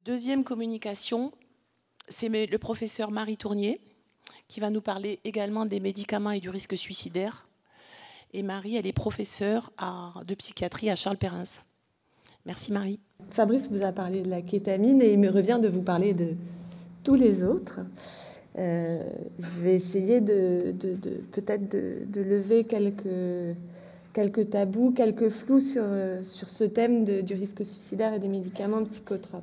Deuxième communication, c'est le professeur Marie Tournier qui va nous parler également des médicaments et du risque suicidaire. Et Marie, elle est professeure de psychiatrie à Charles Perrins. Merci Marie. Fabrice vous a parlé de la kétamine et il me revient de vous parler de tous les autres. Je vais essayer peut-être de lever quelques tabous, quelques flous sur ce thème du risque suicidaire et des médicaments psychotropes.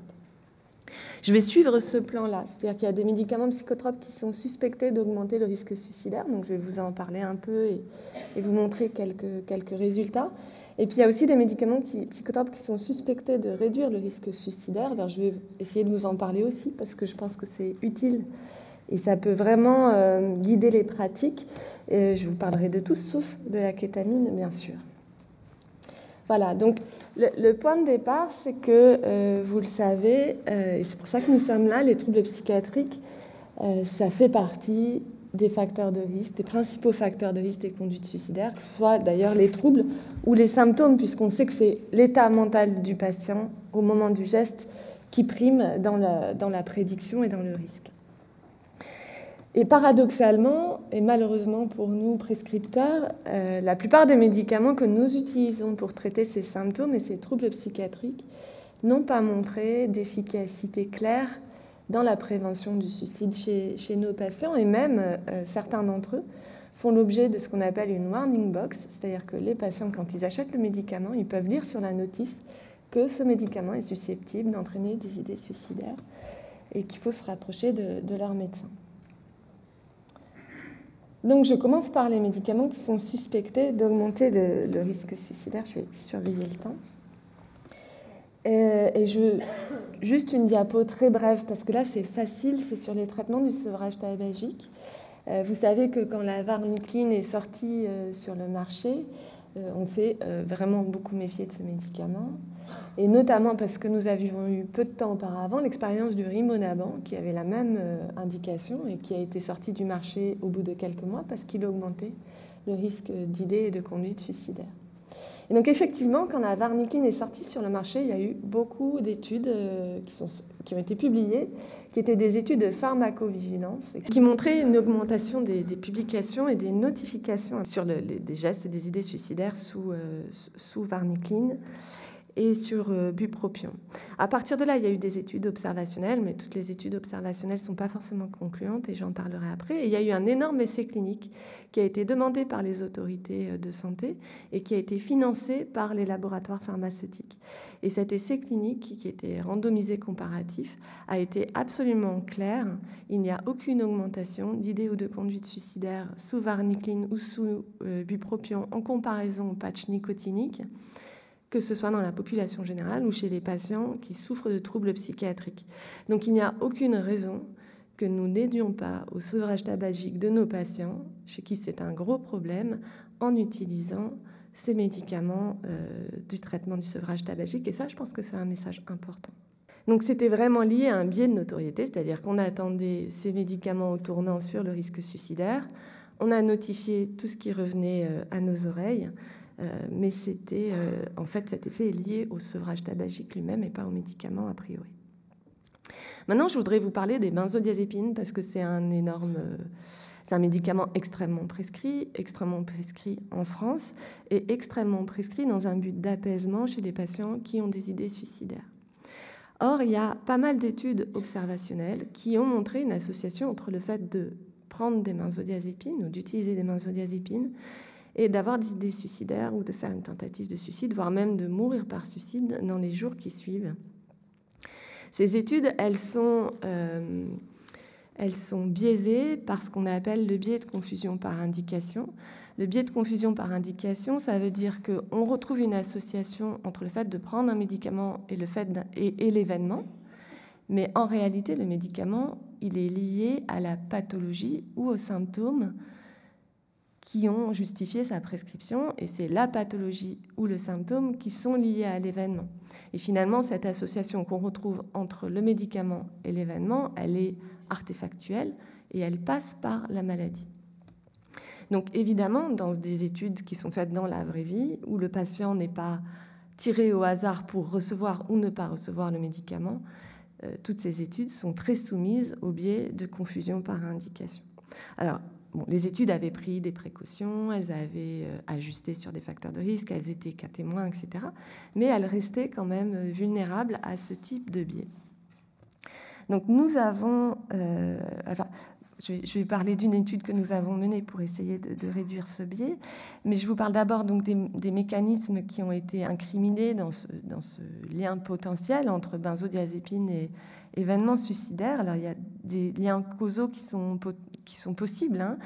Je vais suivre ce plan-là, c'est-à-dire qu'il y a des médicaments psychotropes qui sont suspectés d'augmenter le risque suicidaire, donc je vais vous en parler un peu et vous montrer quelques résultats. Et puis il y a aussi des médicaments psychotropes qui sont suspectés de réduire le risque suicidaire. Alors, je vais essayer de vous en parler aussi parce que je pense que c'est utile et ça peut vraiment guider les pratiques. Et je vous parlerai de tous, sauf de la kétamine, bien sûr. Voilà, donc le point de départ, c'est que, vous le savez, et c'est pour ça que nous sommes là, les troubles psychiatriques, ça fait partie des facteurs de risque, des principaux facteurs de risque des conduites suicidaires, que ce soit d'ailleurs les troubles ou les symptômes, puisqu'on sait que c'est l'état mental du patient au moment du geste qui prime dans la prédiction et dans le risque. Et paradoxalement, et malheureusement pour nous prescripteurs, la plupart des médicaments que nous utilisons pour traiter ces symptômes et ces troubles psychiatriques n'ont pas montré d'efficacité claire dans la prévention du suicide chez nos patients, et même certains d'entre eux font l'objet de ce qu'on appelle une warning box, c'est-à-dire que les patients, quand ils achètent le médicament, ils peuvent lire sur la notice que ce médicament est susceptible d'entraîner des idées suicidaires et qu'il faut se rapprocher de leur médecin. Donc je commence par les médicaments qui sont suspectés d'augmenter le risque suicidaire. Je vais surveiller le temps. Juste une diapo très brève, parce que là c'est facile, c'est sur les traitements du sevrage tabagique. Vous savez que quand la varenicline est sortie sur le marché, on s'est vraiment beaucoup méfié de ce médicament, et notamment parce que nous avions eu peu de temps auparavant l'expérience du rimonabant, qui avait la même indication et qui a été sorti du marché au bout de quelques mois parce qu'il augmentait le risque d'idées et de conduite suicidaire. Et donc effectivement, quand la varenicline est sortie sur le marché, il y a eu beaucoup d'études qui ont été publiées, qui étaient des études de pharmacovigilance, qui montraient une augmentation des publications et des notifications sur des gestes et des idées suicidaires sous varenicline et sur bupropion. À partir de là, il y a eu des études observationnelles, mais toutes les études observationnelles ne sont pas forcément concluantes, et j'en parlerai après. Et il y a eu un énorme essai clinique qui a été demandé par les autorités de santé et qui a été financé par les laboratoires pharmaceutiques. Et cet essai clinique, qui était randomisé comparatif, a été absolument clair. Il n'y a aucune augmentation d'idées ou de conduite suicidaire sous varenicline ou sous bupropion en comparaison au patch nicotinique, que ce soit dans la population générale ou chez les patients qui souffrent de troubles psychiatriques. Donc il n'y a aucune raison que nous n'aidions pas au sevrage tabagique de nos patients, chez qui c'est un gros problème, en utilisant ces médicaments du traitement du sevrage tabagique. Et ça, je pense que c'est un message important. Donc c'était vraiment lié à un biais de notoriété, c'est-à-dire qu'on attendait ces médicaments au tournant sur le risque suicidaire. On a notifié tout ce qui revenait à nos oreilles, mais c'était en fait cet effet est lié au sevrage tabagique lui-même et pas aux médicaments a priori. Maintenant, je voudrais vous parler des benzodiazépines parce que c'est un médicament extrêmement prescrit en France et extrêmement prescrit dans un but d'apaisement chez les patients qui ont des idées suicidaires. Or, il y a pas mal d'études observationnelles qui ont montré une association entre le fait de prendre des benzodiazépines ou d'utiliser des benzodiazépines et d'avoir des idées suicidaires ou de faire une tentative de suicide, voire même de mourir par suicide dans les jours qui suivent. Ces études, elles sont biaisées par ce qu'on appelle le biais de confusion par indication. Le biais de confusion par indication, ça veut dire qu'on retrouve une association entre le fait de prendre un médicament et l'événement, mais en réalité, le médicament, il est lié à la pathologie ou aux symptômes qui ont justifié sa prescription, et c'est la pathologie ou le symptôme qui sont liés à l'événement. Et finalement, cette association qu'on retrouve entre le médicament et l'événement, elle est artefactuelle et elle passe par la maladie. Donc évidemment, dans des études qui sont faites dans la vraie vie, où le patient n'est pas tiré au hasard pour recevoir ou ne pas recevoir le médicament, toutes ces études sont très soumises au biais de confusion par indication. Alors, bon, les études avaient pris des précautions, elles avaient ajusté sur des facteurs de risque, elles étaient cas témoins, etc. Mais elles restaient quand même vulnérables à ce type de biais. Donc nous avons... je vais parler d'une étude que nous avons menée pour essayer de réduire ce biais, mais je vous parle d'abord donc des mécanismes qui ont été incriminés dans ce lien potentiel entre benzodiazépine et événements suicidaires. Alors il y a des liens causaux qui sont possibles, hein,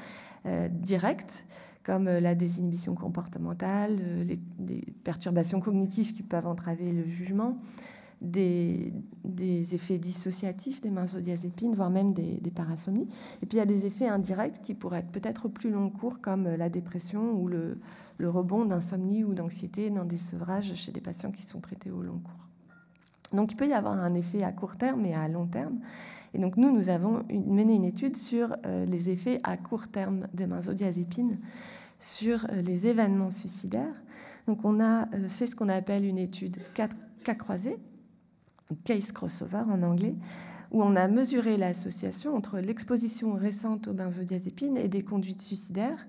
directs, comme la désinhibition comportementale, les perturbations cognitives qui peuvent entraver le jugement, des effets dissociatifs des benzodiazépines, voire même des parasomnies. Et puis il y a des effets indirects qui pourraient être peut-être au plus long cours, comme la dépression ou le rebond d'insomnie ou d'anxiété dans des sevrages chez des patients qui sont traités au long cours. Donc il peut y avoir un effet à court terme et à long terme. Et donc nous avons mené une étude sur les effets à court terme des benzodiazépines sur les événements suicidaires. Donc on a fait ce qu'on appelle une étude cas croisée, case crossover en anglais, où on a mesuré l'association entre l'exposition récente aux benzodiazépines et des conduites suicidaires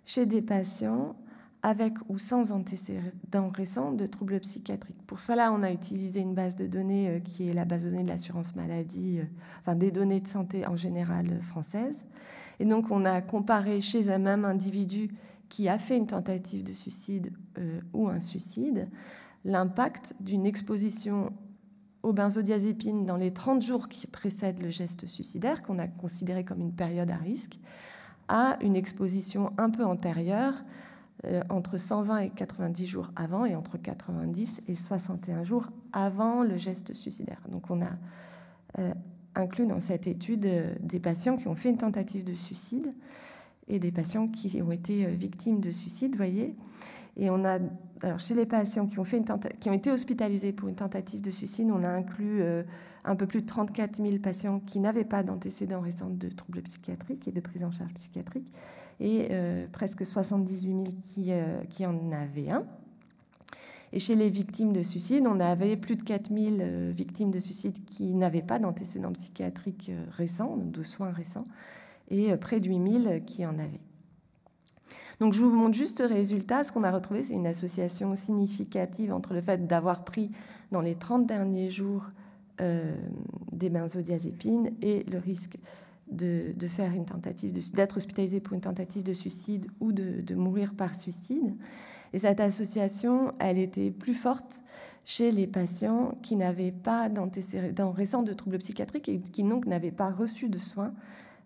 chez des patients avec ou sans antécédents récents de troubles psychiatriques. Pour cela, on a utilisé une base de données qui est la base de données de l'assurance maladie, enfin des données de santé en général françaises. Et donc, on a comparé chez un même individu qui a fait une tentative de suicide ou un suicide l'impact d'une exposition aux benzodiazépines dans les 30 jours qui précèdent le geste suicidaire, qu'on a considéré comme une période à risque, à une exposition un peu antérieure, entre 120 et 90 jours avant, et entre 90 et 61 jours avant le geste suicidaire. Donc on a inclus dans cette étude des patients qui ont fait une tentative de suicide et des patients qui ont été victimes de suicide, vous voyez. Et on a, alors chez les patients qui ont été hospitalisés pour une tentative de suicide, on a inclus un peu plus de 34 000 patients qui n'avaient pas d'antécédents récents de troubles psychiatriques et de prise en charge psychiatrique, et presque 78 000 qui en avaient un. Et chez les victimes de suicide, on avait plus de 4 000 victimes de suicide qui n'avaient pas d'antécédents psychiatriques récents, de soins récents, et près de 8 000 qui en avaient. Donc je vous montre juste ce résultat. Ce qu'on a retrouvé, c'est une association significative entre le fait d'avoir pris dans les 30 derniers jours des benzodiazépines et le risque de faire une tentative d'être hospitalisé pour une tentative de suicide ou de mourir par suicide. Et cette association, elle était plus forte chez les patients qui n'avaient pas d'antécédents récents de troubles psychiatriques et qui donc n'avaient pas reçu de soins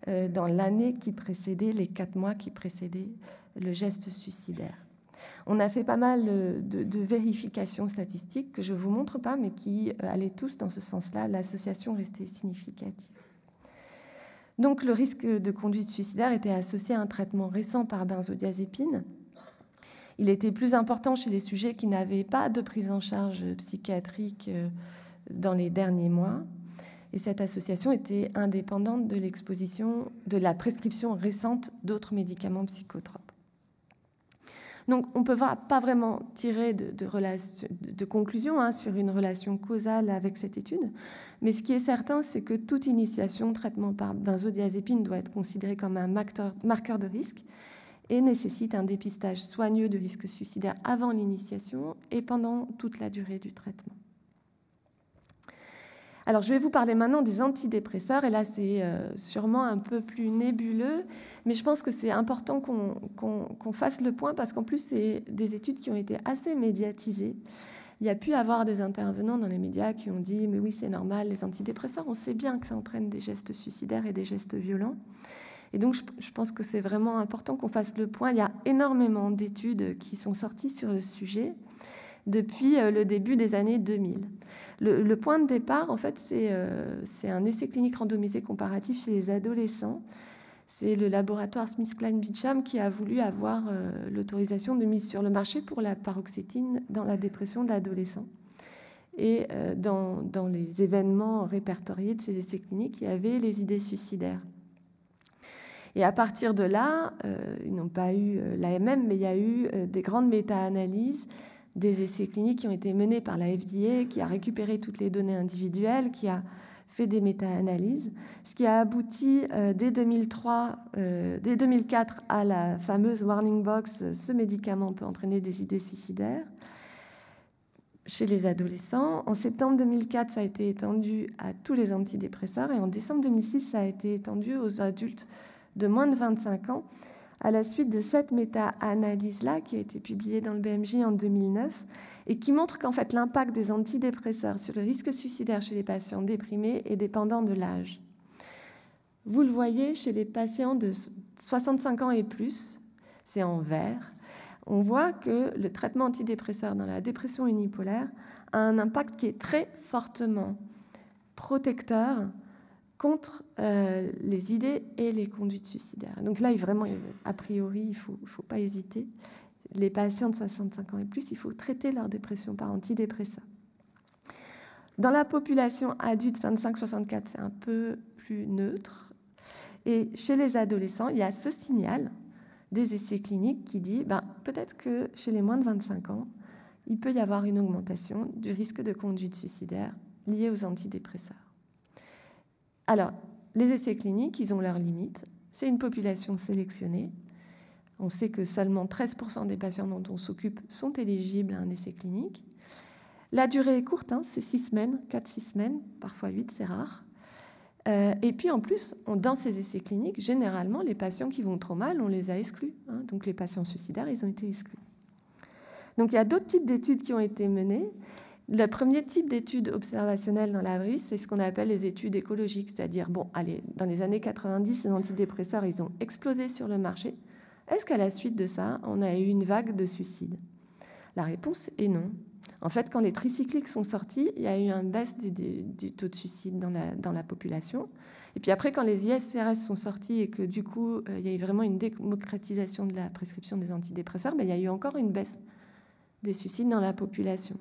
dans l'année qui précédait, les 4 mois qui précédaient le geste suicidaire. On a fait pas mal de vérifications statistiques que je ne vous montre pas, mais qui allaient tous dans ce sens-là. L'association restait significative. Donc le risque de conduite suicidaire était associé à un traitement récent par benzodiazépine. Il était plus important chez les sujets qui n'avaient pas de prise en charge psychiatrique dans les derniers mois. Et cette association était indépendante de l'exposition, de la prescription récente d'autres médicaments psychotropes. Donc on ne peut pas vraiment tirer de conclusion sur une relation causale avec cette étude, mais ce qui est certain, c'est que toute initiation, traitement par benzodiazépine doit être considérée comme un marqueur de risque et nécessite un dépistage soigneux de risque suicidaire avant l'initiation et pendant toute la durée du traitement. Alors, je vais vous parler maintenant des antidépresseurs, et là, c'est sûrement un peu plus nébuleux, mais je pense que c'est important qu'on fasse le point, parce qu'en plus, c'est des études qui ont été assez médiatisées. Il y a pu y avoir des intervenants dans les médias qui ont dit « mais oui, c'est normal, les antidépresseurs, on sait bien que ça entraîne des gestes suicidaires et des gestes violents ». Et donc, je pense que c'est vraiment important qu'on fasse le point. Il y a énormément d'études qui sont sorties sur le sujet depuis le début des années 2000. Le point de départ, en fait, c'est un essai clinique randomisé comparatif chez les adolescents. C'est le laboratoire SmithKline-Beecham qui a voulu avoir l'autorisation de mise sur le marché pour la paroxétine dans la dépression de l'adolescent. Et dans les événements répertoriés de ces essais cliniques, il y avait les idées suicidaires. Et à partir de là, ils n'ont pas eu l'AMM, mais il y a eu des grandes méta-analyses des essais cliniques qui ont été menés par la FDA, qui a récupéré toutes les données individuelles, qui a fait des méta-analyses, ce qui a abouti dès 2004 à la fameuse warning box, ce médicament peut entraîner des idées suicidaires chez les adolescents. En septembre 2004, ça a été étendu à tous les antidépresseurs et en décembre 2006, ça a été étendu aux adultes de moins de 25 ans à la suite de cette méta-analyse-là qui a été publiée dans le BMJ en 2009 et qui montre qu'en fait l'impact des antidépresseurs sur le risque suicidaire chez les patients déprimés est dépendant de l'âge. Vous le voyez chez les patients de 65 ans et plus, c'est en vert, on voit que le traitement antidépresseur dans la dépression unipolaire a un impact qui est très fortement protecteur contre les idées et les conduites suicidaires. Donc là, vraiment, a priori, il ne faut pas hésiter. Les patients de 65 ans et plus, il faut traiter leur dépression par antidépresseurs. Dans la population adulte 25-64, c'est un peu plus neutre. Et chez les adolescents, il y a ce signal des essais cliniques qui dit peut-être que chez les moins de 25 ans, il peut y avoir une augmentation du risque de conduite suicidaire liée aux antidépresseurs. Alors, les essais cliniques, ils ont leurs limites. C'est une population sélectionnée. On sait que seulement 13% des patients dont on s'occupe sont éligibles à un essai clinique. La durée est courte, c'est 6 semaines, 4-6 semaines, parfois 8, c'est rare. Et puis en plus, dans ces essais cliniques, généralement, les patients qui vont trop mal, on les a exclus. Donc les patients suicidaires, ils ont été exclus. Donc il y a d'autres types d'études qui ont été menées. Le premier type d'études observationnelles dans la vraie vie, c'est ce qu'on appelle les études écologiques, c'est-à-dire, dans les années 90, les antidépresseurs, ils ont explosé sur le marché. Est-ce qu'à la suite de ça, on a eu une vague de suicides? La réponse est non. En fait, quand les tricycliques sont sortis, il y a eu une baisse du taux de suicide dans la population. Et puis après, quand les ISRS sont sortis et que du coup, il y a eu vraiment une démocratisation de la prescription des antidépresseurs, il y a eu encore une baisse des suicides dans la population.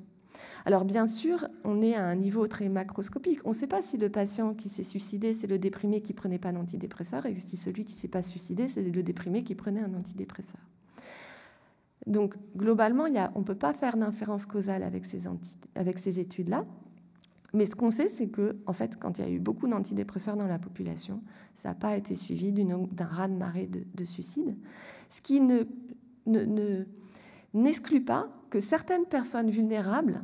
Alors bien sûr, on est à un niveau très macroscopique. On ne sait pas si le patient qui s'est suicidé, c'est le déprimé qui ne prenait pas d'antidépresseur, et si celui qui ne s'est pas suicidé, c'est le déprimé qui prenait un antidépresseur. Donc globalement, on ne peut pas faire d'inférence causale avec ces études-là. Mais ce qu'on sait, c'est que, en fait, quand il y a eu beaucoup d'antidépresseurs dans la population, ça n'a pas été suivi d'un raz-de-marée de suicides. Ce qui n'exclut pas que certaines personnes vulnérables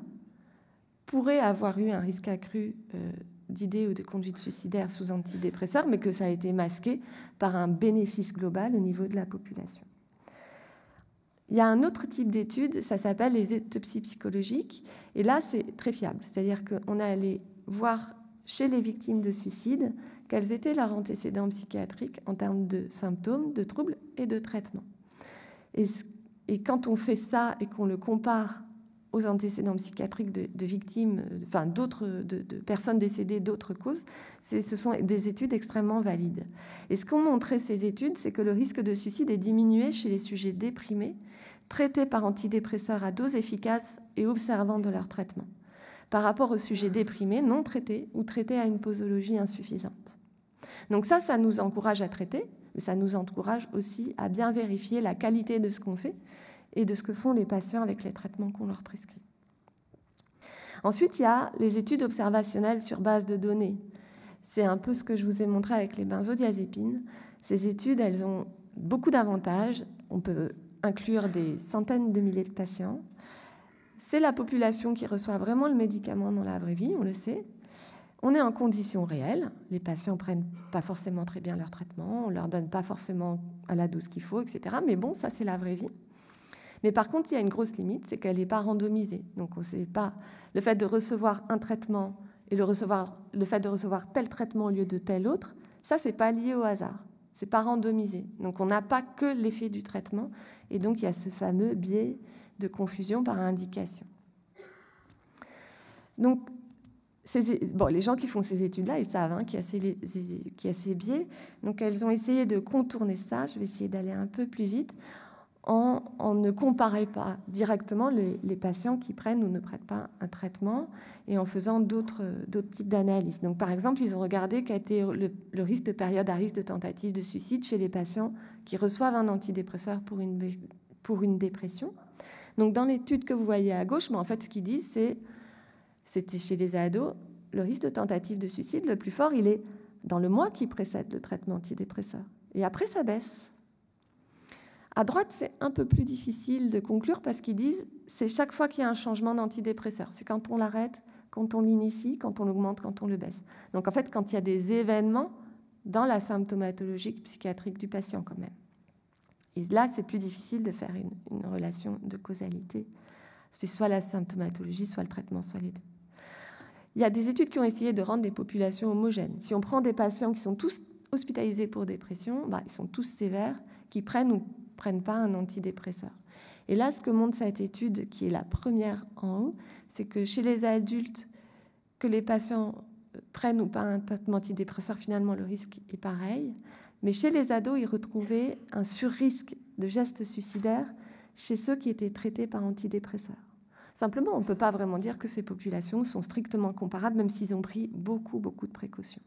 pourraient avoir eu un risque accru d'idées ou de conduite suicidaire sous antidépresseurs, mais que ça a été masqué par un bénéfice global au niveau de la population. Il y a un autre type d'études, ça s'appelle les autopsies psychologiques, et là c'est très fiable, c'est-à-dire qu'on est allé voir chez les victimes de suicide quels étaient leurs antécédents psychiatriques en termes de symptômes, de troubles et de traitements. Et quand on fait ça et qu'on le compare aux antécédents psychiatriques de victimes, de personnes décédées d'autres causes, ce sont des études extrêmement valides. Et ce qu'ont montré ces études, c'est que le risque de suicide est diminué chez les sujets déprimés, traités par antidépresseurs à dose efficace et observant de leur traitement, par rapport aux sujets déprimés non traités ou traités à une posologie insuffisante. Donc ça nous encourage à traiter, mais ça nous encourage aussi à bien vérifier la qualité de ce qu'on fait et de ce que font les patients avec les traitements qu'on leur prescrit. Ensuite, il y a les études observationnelles sur base de données. C'est un peu ce que je vous ai montré avec les benzodiazépines. Ces études, elles ont beaucoup d'avantages. On peut inclure des centaines de milliers de patients. C'est la population qui reçoit vraiment le médicament dans la vraie vie, on le sait. On est en conditions réelles. Les patients ne prennent pas forcément très bien leur traitement, on ne leur donne pas forcément à la dose qu'il faut, etc. Mais bon, ça, c'est la vraie vie. Mais par contre, il y a une grosse limite, c'est qu'elle n'est pas randomisée. Donc, on ne sait pas le fait de recevoir un traitement et le fait de recevoir tel traitement au lieu de tel autre, ça, ce n'est pas lié au hasard. Ce n'est pas randomisé. Donc, on n'a pas que l'effet du traitement. Et donc, il y a ce fameux biais de confusion par indication. Donc, les gens qui font ces études-là, ils savent qu'il y a ces biais. Donc, elles ont essayé de contourner ça. Je vais essayer d'aller un peu plus vite. On ne comparait pas directement les patients qui prennent ou ne prennent pas un traitement et en faisant d'autres types d'analyses. Donc, par exemple, ils ont regardé quel était le risque de période à risque de tentative de suicide chez les patients qui reçoivent un antidépresseur pour une dépression. Donc, dans l'étude que vous voyez à gauche, mais en fait, ce qu'ils disent, c'était chez les ados, le risque de tentative de suicide le plus fort, il est dans le mois qui précède le traitement antidépresseur. Et après, ça baisse. À droite, c'est un peu plus difficile de conclure parce qu'ils disent c'est chaque fois qu'il y a un changement d'antidépresseur. C'est quand on l'arrête, quand on l'initie, quand on l'augmente, quand on le baisse. Donc en fait, quand il y a des événements dans la symptomatologie psychiatrique du patient quand même. Et là, c'est plus difficile de faire une relation de causalité. C'est soit la symptomatologie, soit le traitement, soit les deux. Il y a des études qui ont essayé de rendre les populations homogènes. Si on prend des patients qui sont tous hospitalisés pour dépression, ils sont tous sévères, qui prennent ou ne prennent pas un antidépresseur. Et là, ce que montre cette étude, qui est la première en haut, c'est que chez les adultes, que les patients prennent ou pas un traitement antidépresseur, finalement, le risque est pareil. Mais chez les ados, ils retrouvaient un surrisque de gestes suicidaires chez ceux qui étaient traités par antidépresseurs. Simplement, on ne peut pas vraiment dire que ces populations sont strictement comparables, même s'ils ont pris beaucoup de précautions.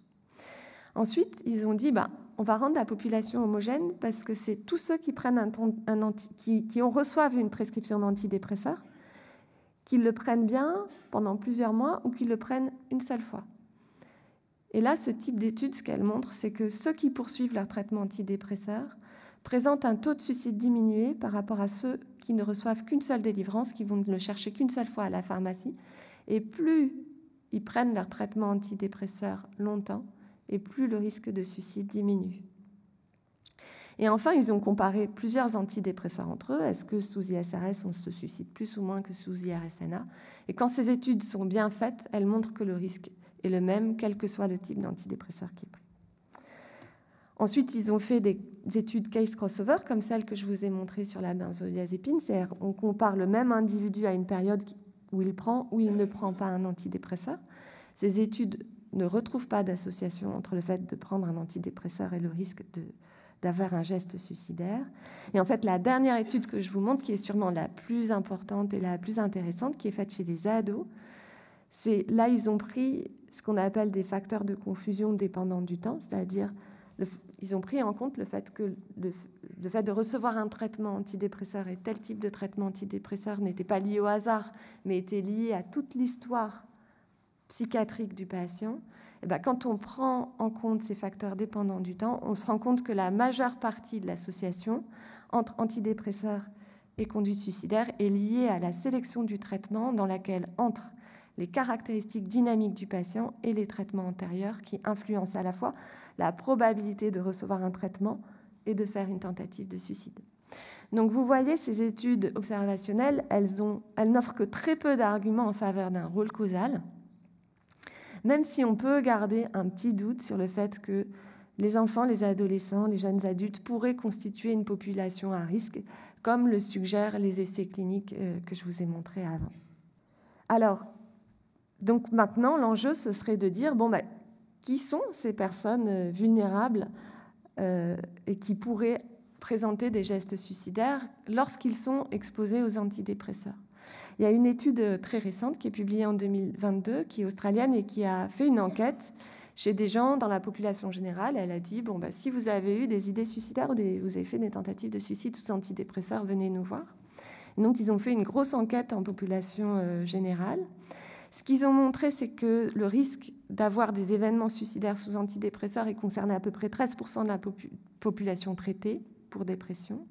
Ensuite, ils ont dit, on va rendre la population homogène parce que c'est tous ceux qui prennent qui reçoivent une prescription d'antidépresseur, qu'ils le prennent bien pendant plusieurs mois ou qu'ils le prennent une seule fois. Et là, ce type d'étude, ce qu'elle montre, c'est que ceux qui poursuivent leur traitement antidépresseur présentent un taux de suicide diminué par rapport à ceux qui ne reçoivent qu'une seule délivrance, qui vont ne le chercher qu'une seule fois à la pharmacie. Et plus ils prennent leur traitement antidépresseur longtemps, et plus le risque de suicide diminue. Et enfin, ils ont comparé plusieurs antidépresseurs entre eux. Est-ce que sous ISRS, on se suicide plus ou moins que sous IRSNA? Et quand ces études sont bien faites, elles montrent que le risque est le même, quel que soit le type d'antidépresseur qui est pris. Ensuite, ils ont fait des études case crossover, comme celle que je vous ai montrée sur la benzodiazépine. C'est-à-dire on compare le même individu à une période où il prend ou il ne prend pas un antidépresseur. Ces études ne retrouvent pas d'association entre le fait de prendre un antidépresseur et le risque d'avoir un geste suicidaire. Et en fait, la dernière étude que je vous montre, qui est sûrement la plus importante et la plus intéressante, qui est faite chez les ados, c'est là, ils ont pris ce qu'on appelle des facteurs de confusion dépendants du temps, c'est-à-dire ils ont pris en compte le fait que le fait de recevoir un traitement antidépresseur et tel type de traitement antidépresseur n'était pas lié au hasard, mais était lié à toute l'histoire psychiatrique du patient. Et quand on prend en compte ces facteurs dépendants du temps, on se rend compte que la majeure partie de l'association entre antidépresseurs et conduite suicidaire est liée à la sélection du traitement dans laquelle entrent les caractéristiques dynamiques du patient et les traitements antérieurs qui influencent à la fois la probabilité de recevoir un traitement et de faire une tentative de suicide. Donc vous voyez, ces études observationnelles, elles n'offrent que très peu d'arguments en faveur d'un rôle causal, même si on peut garder un petit doute sur le fait que les enfants, les adolescents, les jeunes adultes pourraient constituer une population à risque, comme le suggèrent les essais cliniques que je vous ai montrés avant. Alors, donc maintenant, l'enjeu, ce serait de dire, qui sont ces personnes vulnérables et qui pourraient présenter des gestes suicidaires lorsqu'ils sont exposés aux antidépresseurs? Il y a une étude très récente qui est publiée en 2022, qui est australienne et qui a fait une enquête chez des gens dans la population générale. Elle a dit, si vous avez eu des idées suicidaires ou vous avez fait des tentatives de suicide sous antidépresseurs, venez nous voir. Et donc, ils ont fait une grosse enquête en population générale. Ce qu'ils ont montré, c'est que le risque d'avoir des événements suicidaires sous antidépresseurs est concerné à peu près 13% de la population traitée pour dépression,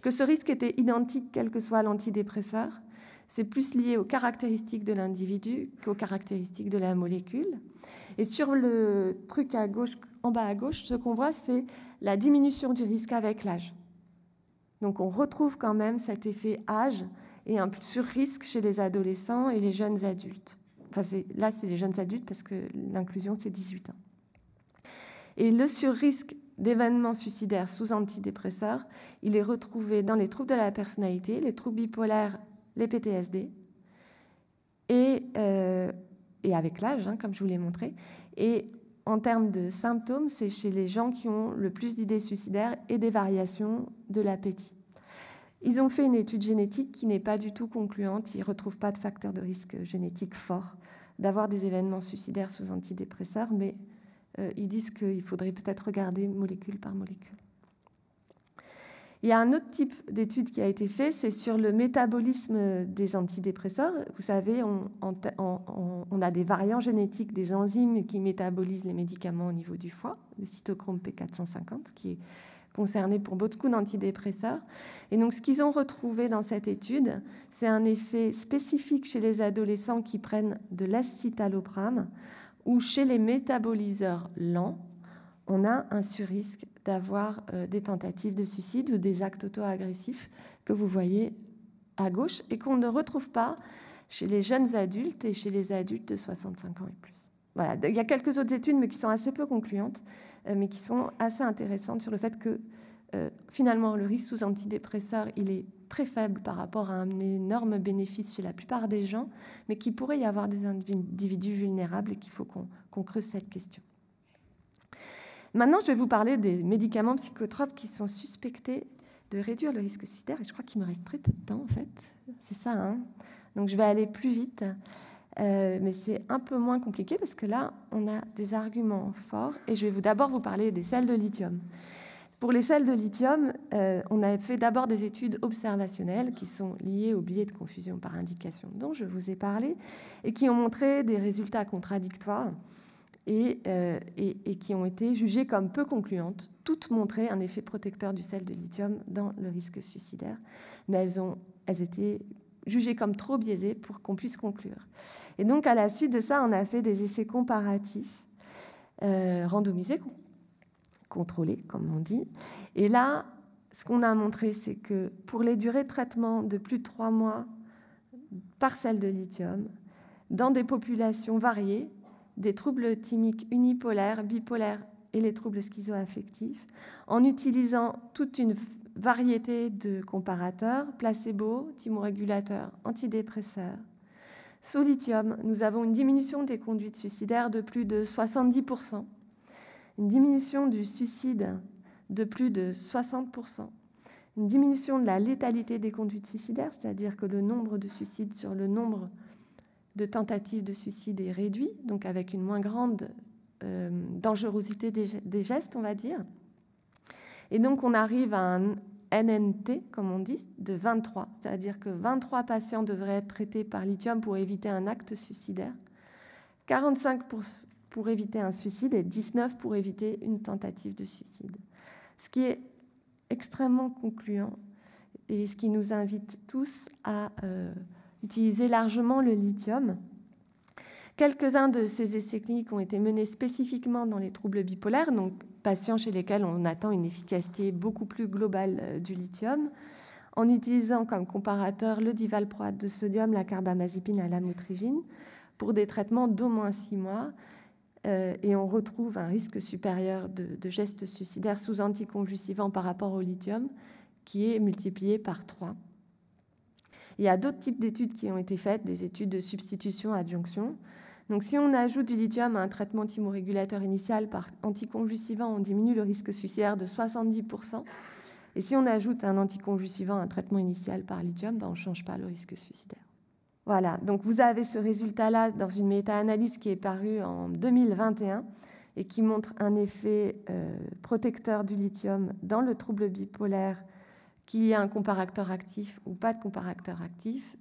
que ce risque était identique quel que soit l'antidépresseur. C'est plus lié aux caractéristiques de l'individu qu'aux caractéristiques de la molécule. Et sur le truc à gauche, en bas à gauche, ce qu'on voit, c'est la diminution du risque avec l'âge. Donc on retrouve quand même cet effet âge et un sur-risque chez les adolescents et les jeunes adultes. Là, c'est les jeunes adultes parce que l'inclusion, c'est 18 ans. Et le sur-risque d'événements suicidaires sous antidépresseurs, il est retrouvé dans les troubles de la personnalité, les troubles bipolaires, les PTSD, et avec l'âge, comme je vous l'ai montré. Et en termes de symptômes, c'est chez les gens qui ont le plus d'idées suicidaires et des variations de l'appétit. Ils ont fait une étude génétique qui n'est pas du tout concluante. Ils ne retrouvent pas de facteur de risque génétique fort d'avoir des événements suicidaires sous antidépresseurs, mais ils disent qu'il faudrait peut-être regarder molécule par molécule. Il y a un autre type d'étude qui a été fait, c'est sur le métabolisme des antidépresseurs. Vous savez, on a des variants génétiques des enzymes qui métabolisent les médicaments au niveau du foie, le cytochrome P450, qui est concerné pour beaucoup d'antidépresseurs. Et donc, ce qu'ils ont retrouvé dans cette étude, c'est un effet spécifique chez les adolescents qui prennent de l'escitalopram, ou chez les métaboliseurs lents, on a un surrisque d'avoir des tentatives de suicide ou des actes auto-agressifs que vous voyez à gauche et qu'on ne retrouve pas chez les jeunes adultes et chez les adultes de 65 ans et plus. Voilà. Il y a quelques autres études, mais qui sont assez peu concluantes, mais qui sont assez intéressantes sur le fait que finalement le risque sous antidépresseurs, il est très faible par rapport à un énorme bénéfice chez la plupart des gens, mais qu'il pourrait y avoir des individus vulnérables et qu'il faut qu'on creuse cette question. Maintenant, je vais vous parler des médicaments psychotropes qui sont suspectés de réduire le risque suicidaire. Et je crois qu'il me reste très peu de temps, en fait. C'est ça, hein. Donc, je vais aller plus vite. Mais c'est un peu moins compliqué parce que là, on a des arguments forts. Et je vais d'abord vous parler des sels de lithium. Pour les sels de lithium, on a fait d'abord des études observationnelles qui sont liées au biais de confusion par indication dont je vous ai parlé et qui ont montré des résultats contradictoires. Et qui ont été jugées comme peu concluantes, toutes montraient un effet protecteur du sel de lithium dans le risque suicidaire, mais elles étaient jugées comme trop biaisées pour qu'on puisse conclure. Et donc, à la suite de ça, on a fait des essais comparatifs, randomisés, contrôlés, comme on dit. Et là, ce qu'on a montré, c'est que pour les durées de traitement de plus de 3 mois par sel de lithium, dans des populations variées, des troubles thymiques unipolaires, bipolaires et les troubles schizoaffectifs, en utilisant toute une variété de comparateurs, placebo, thymorégulateurs, antidépresseurs. Sous lithium, nous avons une diminution des conduites suicidaires de plus de 70%, une diminution du suicide de plus de 60%, une diminution de la létalité des conduites suicidaires, c'est-à-dire que le nombre de suicides sur le nombre de tentatives de suicide est réduit, donc avec une moins grande dangerosité des gestes, on va dire. Et donc, on arrive à un NNT, comme on dit, de 23, c'est-à-dire que 23 patients devraient être traités par lithium pour éviter un acte suicidaire, 45 pour éviter un suicide et 19 pour éviter une tentative de suicide. Ce qui est extrêmement concluant et ce qui nous invite tous à utiliser largement le lithium. Quelques-uns de ces essais cliniques ont été menés spécifiquement dans les troubles bipolaires, donc patients chez lesquels on attend une efficacité beaucoup plus globale du lithium, en utilisant comme comparateur le divalproate de sodium, la carbamazépine à l'amitriptyline, pour des traitements d'au moins 6 mois. Et on retrouve un risque supérieur de gestes suicidaires sous anticonvulsivants par rapport au lithium, qui est multiplié par 3. Il y a d'autres types d'études qui ont été faites, des études de substitution-adjonction. Donc, si on ajoute du lithium à un traitement thymorégulateur initial par anticonvulsivant, on diminue le risque suicidaire de 70%. Et si on ajoute un anticonvulsivant à un traitement initial par lithium, on ne change pas le risque suicidaire. Voilà, donc vous avez ce résultat-là dans une méta-analyse qui est parue en 2021 et qui montre un effet protecteur du lithium dans le trouble bipolaire, qu'il y ait un comparateur actif ou pas de comparateur actif.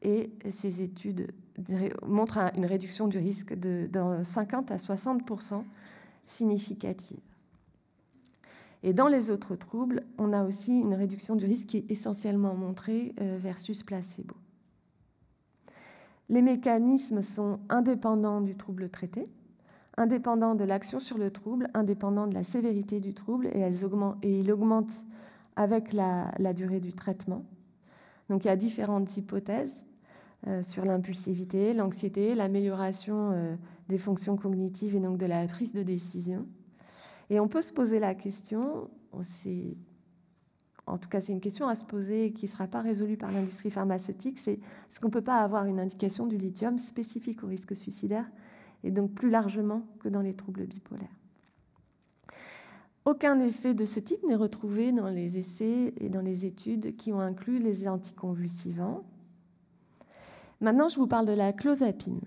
Et ces études montrent une réduction du risque de 50 à 60% significative. Et dans les autres troubles, on a aussi une réduction du risque qui est essentiellement montrée versus placebo. Les mécanismes sont indépendants du trouble traité, indépendants de l'action sur le trouble, indépendants de la sévérité du trouble, et ils augmentent avec la durée du traitement. Donc il y a différentes hypothèses sur l'impulsivité, l'anxiété, l'amélioration des fonctions cognitives et donc de la prise de décision. Et on peut se poser la question, en tout cas c'est une question à se poser et qui ne sera pas résolue par l'industrie pharmaceutique, c'est est-ce qu'on ne peut pas avoir une indication du lithium spécifique au risque suicidaire et donc plus largement que dans les troubles bipolaires. Aucun effet de ce type n'est retrouvé dans les essais et dans les études qui ont inclus les anticonvulsivants. Maintenant, je vous parle de la clozapine.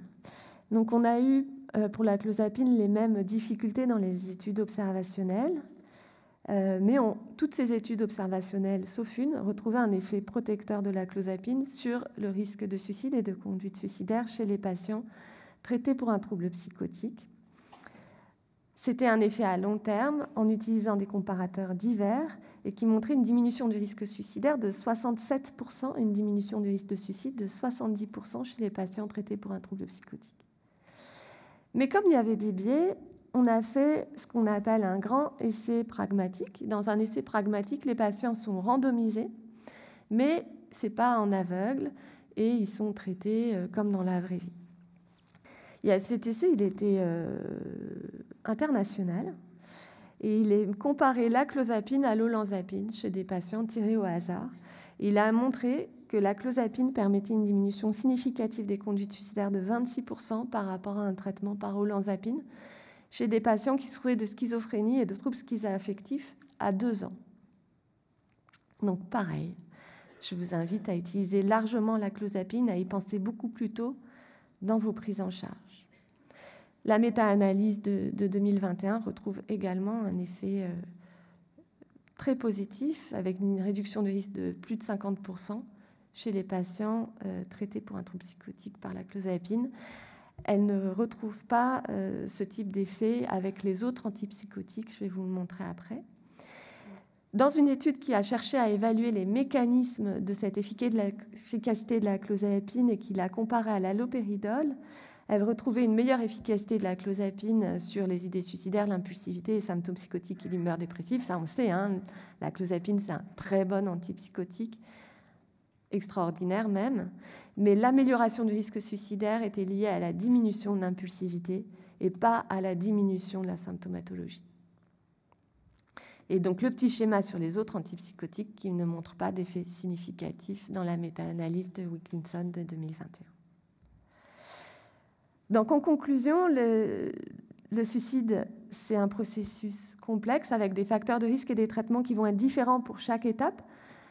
Donc, on a eu pour la clozapine les mêmes difficultés dans les études observationnelles. Mais toutes ces études observationnelles, sauf une, retrouvaient un effet protecteur de la clozapine sur le risque de suicide et de conduite suicidaire chez les patients traités pour un trouble psychotique. C'était un effet à long terme en utilisant des comparateurs divers et qui montrait une diminution du risque suicidaire de 67% et une diminution du risque de suicide de 70% chez les patients traités pour un trouble psychotique. Mais comme il y avait des biais, on a fait ce qu'on appelle un grand essai pragmatique. Dans un essai pragmatique, les patients sont randomisés, mais ce n'est pas en aveugle et ils sont traités comme dans la vraie vie. Cet essai, il était international et il comparait la clozapine à l'olanzapine chez des patients tirés au hasard. Il a montré que la clozapine permettait une diminution significative des conduites suicidaires de 26% par rapport à un traitement par olanzapine chez des patients qui souffraient de schizophrénie et de troubles schizoaffectifs à 2 ans. Donc pareil, je vous invite à utiliser largement la clozapine, à y penser beaucoup plus tôt dans vos prises en charge. La méta-analyse de 2021 retrouve également un effet très positif avec une réduction du risque de plus de 50% chez les patients traités pour un trouble psychotique par la clozapine. Elle ne retrouve pas ce type d'effet avec les autres antipsychotiques, je vais vous le montrer après. Dans une étude qui a cherché à évaluer les mécanismes de cette efficacité de la clozapine et qui l'a comparée à l'halopéridol, elle retrouvait une meilleure efficacité de la clozapine sur les idées suicidaires, l'impulsivité, les symptômes psychotiques et l'humeur dépressive. Ça, on sait, hein, la clozapine, c'est un très bon antipsychotique, extraordinaire même. Mais l'amélioration du risque suicidaire était liée à la diminution de l'impulsivité et pas à la diminution de la symptomatologie. Et donc le petit schéma sur les autres antipsychotiques qui ne montre pas d'effet significatif dans la méta-analyse de Wilkinson de 2021. Donc, en conclusion, le suicide, c'est un processus complexe avec des facteurs de risque et des traitements qui vont être différents pour chaque étape.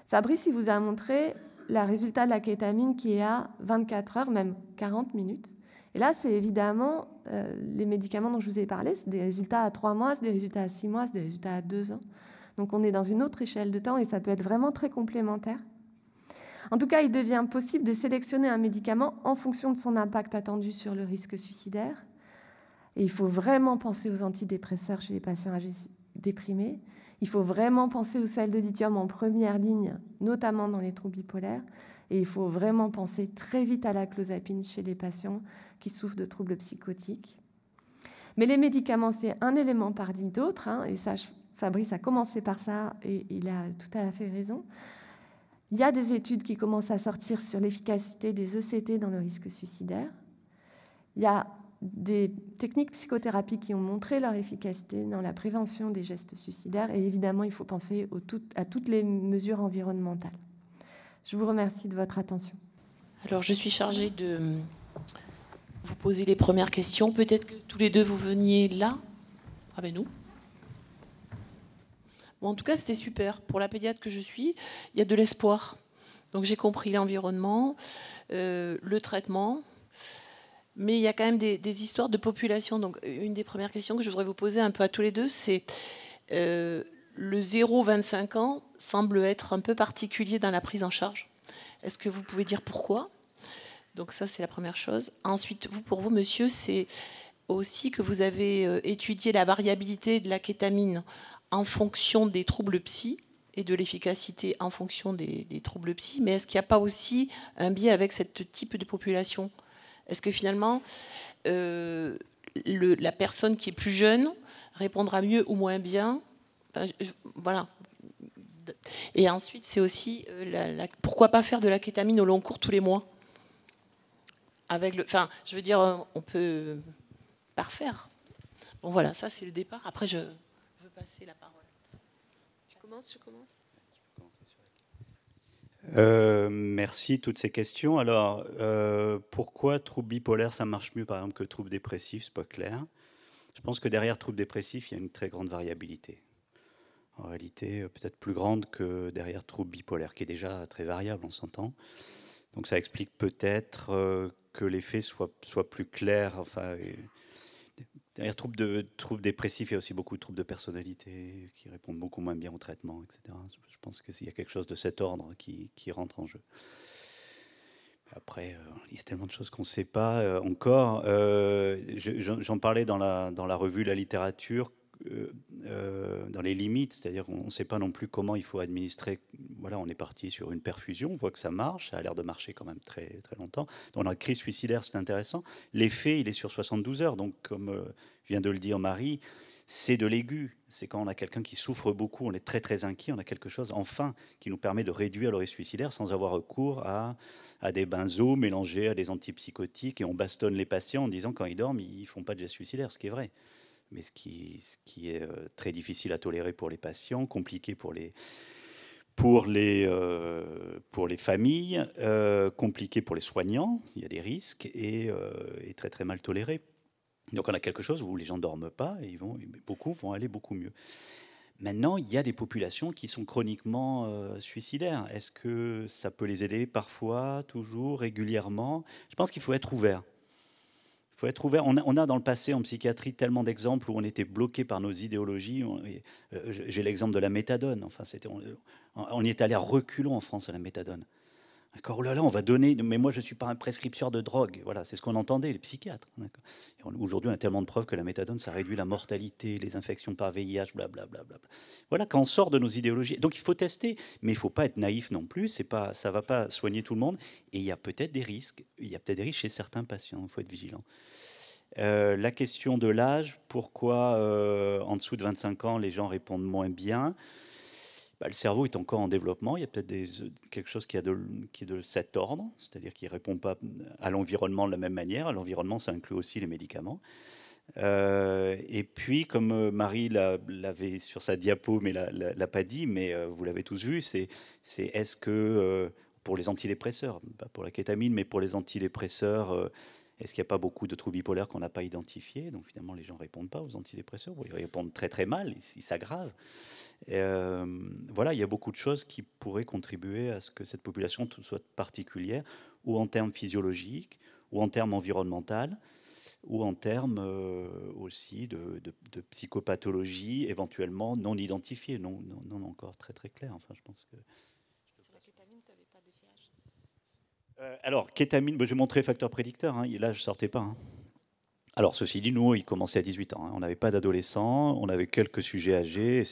Fabrice, il vous a montré le résultat de la kétamine qui est à 24 heures, même 40 minutes. Et là, c'est évidemment les médicaments dont je vous ai parlé, c'est des résultats à 3 mois, c'est des résultats à 6 mois, c'est des résultats à 2 ans. Donc, on est dans une autre échelle de temps et ça peut être vraiment très complémentaire. En tout cas, il devient possible de sélectionner un médicament en fonction de son impact attendu sur le risque suicidaire. Et il faut vraiment penser aux antidépresseurs chez les patients âgés déprimés. Il faut vraiment penser aux sels de lithium en première ligne, notamment dans les troubles bipolaires. Et il faut vraiment penser très vite à la clozapine chez les patients qui souffrent de troubles psychotiques. Mais les médicaments, c'est un élément parmi d'autres. Et ça, Fabrice a commencé par ça et il a tout à fait raison. Il y a des études qui commencent à sortir sur l'efficacité des ECT dans le risque suicidaire. Il y a des techniques psychothérapie qui ont montré leur efficacité dans la prévention des gestes suicidaires. Et évidemment, il faut penser à toutes les mesures environnementales. Je vous remercie de votre attention. Alors, je suis chargée de vous poser les premières questions. Peut-être que tous les deux, vous veniez là, avec nous. Bon, en tout cas, c'était super. Pour la pédiatre que je suis, il y a de l'espoir. Donc, j'ai compris l'environnement, le traitement, mais il y a quand même des histoires de population. Donc, une des premières questions que je voudrais vous poser un peu à tous les deux, c'est le 0-25 ans semble être un peu particulier dans la prise en charge. Est-ce que vous pouvez dire pourquoi ? Donc, ça, c'est la première chose. Ensuite, pour vous, monsieur, c'est aussi que vous avez étudié la variabilité de la kétamine en fonction des troubles psy et de l'efficacité en fonction des troubles psy, mais est-ce qu'il n'y a pas aussi un biais avec ce type de population ? Est-ce que finalement, la personne qui est plus jeune répondra mieux ou moins bien ? Enfin, voilà. Et ensuite, c'est aussi, pourquoi pas faire de la kétamine au long cours tous les mois ? Enfin, je veux dire, on peut parfaire. Bon, voilà, ça c'est le départ. Après, je veux passer la parole. Tu commences, je commence ? Merci, toutes ces questions. Alors, pourquoi trouble bipolaire, ça marche mieux, par exemple, que trouble dépressif ? C'est pas clair. Je pense que derrière trouble dépressif, il y a une très grande variabilité. En réalité, peut-être plus grande que derrière trouble bipolaire, qui est déjà très variable, on s'entend. Donc, ça explique peut-être que l'effet soit plus clair, enfin, Derrière troubles dépressifs, il y a aussi beaucoup de troubles de personnalité qui répondent beaucoup moins bien au traitement, etc. Je pense qu'il y a quelque chose de cet ordre qui rentre en jeu. Après, il y a tellement de choses qu'on ne sait pas encore. J'en parlais dans la revue La littérature, dans les limites, c'est-à-dire qu'on ne sait pas non plus comment il faut administrer. Voilà, on est parti sur une perfusion, on voit que ça marche, ça a l'air de marcher quand même très, très longtemps. Dans la crise suicidaire, c'est intéressant. L'effet, il est sur 72 heures, donc comme vient de le dire Marie, c'est de l'aigu. C'est quand on a quelqu'un qui souffre beaucoup, on est très très inquiet, on a quelque chose enfin qui nous permet de réduire le risque suicidaire sans avoir recours à des benzos mélangés à des antipsychotiques, et on bastonne les patients en disant quand ils dorment, ils font pas de gestes suicidaires, ce qui est vrai. Mais ce qui est très difficile à tolérer pour les patients, compliqué pour les familles, compliqué pour les soignants, il y a des risques, et très très mal toléré. Donc on a quelque chose où les gens ne dorment pas, et beaucoup vont aller beaucoup mieux. Maintenant, il y a des populations qui sont chroniquement suicidaires. Est-ce que ça peut les aider parfois, toujours, régulièrement? Je pense qu'il faut être ouvert. Il faut être ouvert. On a dans le passé en psychiatrie tellement d'exemples où on était bloqué par nos idéologies. J'ai l'exemple de la méthadone. Enfin, on y est allé à reculons en France à la méthadone. D'accord, oh là là, on va donner. Mais moi, je ne suis pas un prescripteur de drogue. Voilà, c'est ce qu'on entendait, les psychiatres. Aujourd'hui, on a tellement de preuves que la méthadone, ça réduit la mortalité, les infections par VIH, blablabla. Voilà, quand on sort de nos idéologies. Donc, il faut tester, mais il ne faut pas être naïf non plus. Ça ne va pas soigner tout le monde. Et il y a peut-être des risques. Il y a peut-être des risques chez certains patients. Il faut être vigilant. La question de l'âge, pourquoi en dessous de 25 ans, les gens répondent moins bien? Le cerveau est encore en développement. Il y a peut-être quelque chose qui est de cet ordre, c'est-à-dire qui ne répond pas à l'environnement de la même manière. L'environnement, ça inclut aussi les médicaments. Et puis, comme Marie l'avait sur sa diapo, mais l'a pas dit, mais vous l'avez tous vu, c'est est-ce que pour les antidépresseurs, pas pour la kétamine, mais pour les antidépresseurs, est-ce qu'il n'y a pas beaucoup de troubles bipolaires qu'on n'a pas identifiés? Donc finalement, les gens ne répondent pas aux antidépresseurs, ils répondent très très mal, ils s'aggravent. Voilà, il y a beaucoup de choses qui pourraient contribuer à ce que cette population soit particulière, ou en termes physiologiques, ou en termes environnementaux, ou en termes aussi de psychopathologie éventuellement non identifiée, non encore très très claire. Enfin, je pense que... Sur la kétamine, tu n'avais pas d'effet alors, kétamine, j'ai montré facteur prédicteur, hein, là je ne sortais pas. Hein. Alors, ceci dit, nous, il commençait à 18 ans. Hein. On n'avait pas d'adolescents, on avait quelques sujets âgés,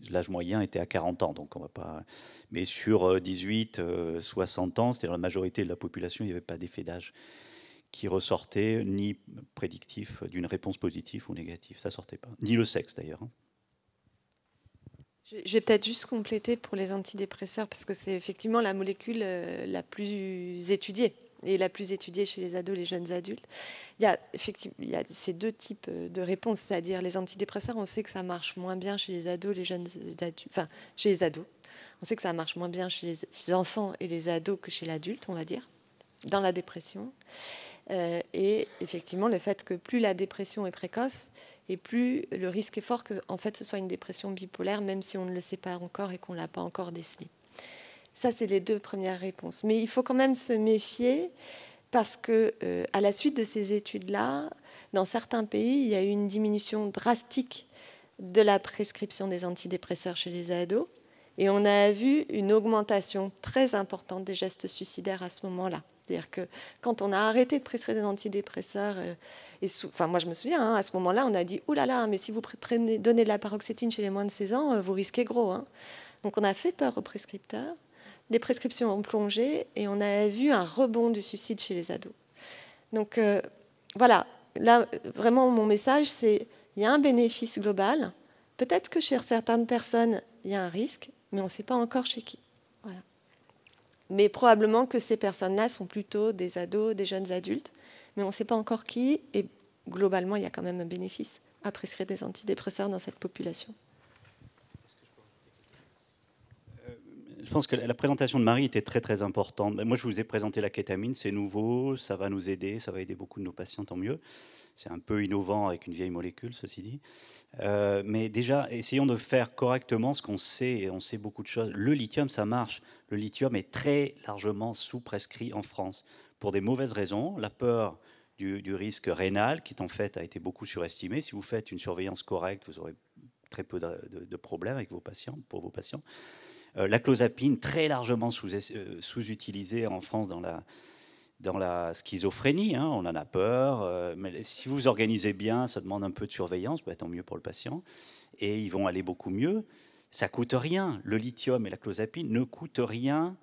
l'âge moyen était à 40 ans. Donc on va pas... Mais sur 18, 60 ans, c'est-à-dire la majorité de la population, il n'y avait pas d'effet d'âge qui ressortait, ni prédictif d'une réponse positive ou négative. Ça ne sortait pas. Ni le sexe, d'ailleurs. Hein. Je vais peut-être juste compléter pour les antidépresseurs, parce que c'est effectivement la molécule la plus étudiée, et la plus étudiée chez les ados, les jeunes adultes. Il y a ces deux types de réponses, c'est-à-dire les antidépresseurs, on sait que ça marche moins bien chez les ados, les jeunes adultes, enfin chez les ados. On sait que ça marche moins bien chez les enfants et les ados que chez l'adulte, on va dire, dans la dépression. Et effectivement, le fait que plus la dépression est précoce, et plus le risque est fort que en fait, ce soit une dépression bipolaire, même si on ne le sait pas encore et qu'on ne l'a pas encore décelé. Ça, c'est les deux premières réponses. Mais il faut quand même se méfier parce que, à la suite de ces études-là, dans certains pays, il y a eu une diminution drastique de la prescription des antidépresseurs chez les ados. Et on a vu une augmentation très importante des gestes suicidaires à ce moment-là. C'est-à-dire que quand on a arrêté de prescrire des antidépresseurs, moi je me souviens, hein, à ce moment-là, on a dit « Ouh là là, mais si vous donnez de la paroxétine chez les moins de 16 ans, vous risquez gros. Hein ». Donc on a fait peur aux prescripteurs, les prescriptions ont plongé et on a vu un rebond du suicide chez les ados. Donc voilà, là vraiment mon message c'est il y a un bénéfice global, peut-être que chez certaines personnes il y a un risque, mais on ne sait pas encore chez qui. Voilà. Mais probablement que ces personnes-là sont plutôt des ados, des jeunes adultes, mais on ne sait pas encore qui, et globalement, il y a quand même un bénéfice à prescrire des antidépresseurs dans cette population. Je pense que la présentation de Marie était très très importante. Moi, je vous ai présenté la kétamine, c'est nouveau, ça va nous aider, ça va aider beaucoup de nos patients, tant mieux. C'est un peu innovant avec une vieille molécule, ceci dit. Mais déjà, essayons de faire correctement ce qu'on sait, et on sait beaucoup de choses. Le lithium, ça marche. Le lithium est très largement sous-prescrit en France, pour des mauvaises raisons. La peur du risque rénal, qui en fait a été beaucoup surestimé. Si vous faites une surveillance correcte, vous aurez très peu de problèmes avec vos patients, pour vos patients. La clozapine, très largement sous-utilisée en France dans la schizophrénie, hein, on en a peur, mais si vous organisez bien, ça demande un peu de surveillance, bah, tant mieux pour le patient, et ils vont aller beaucoup mieux. Ça coûte rien, le lithium et la clozapine ne coûtent rien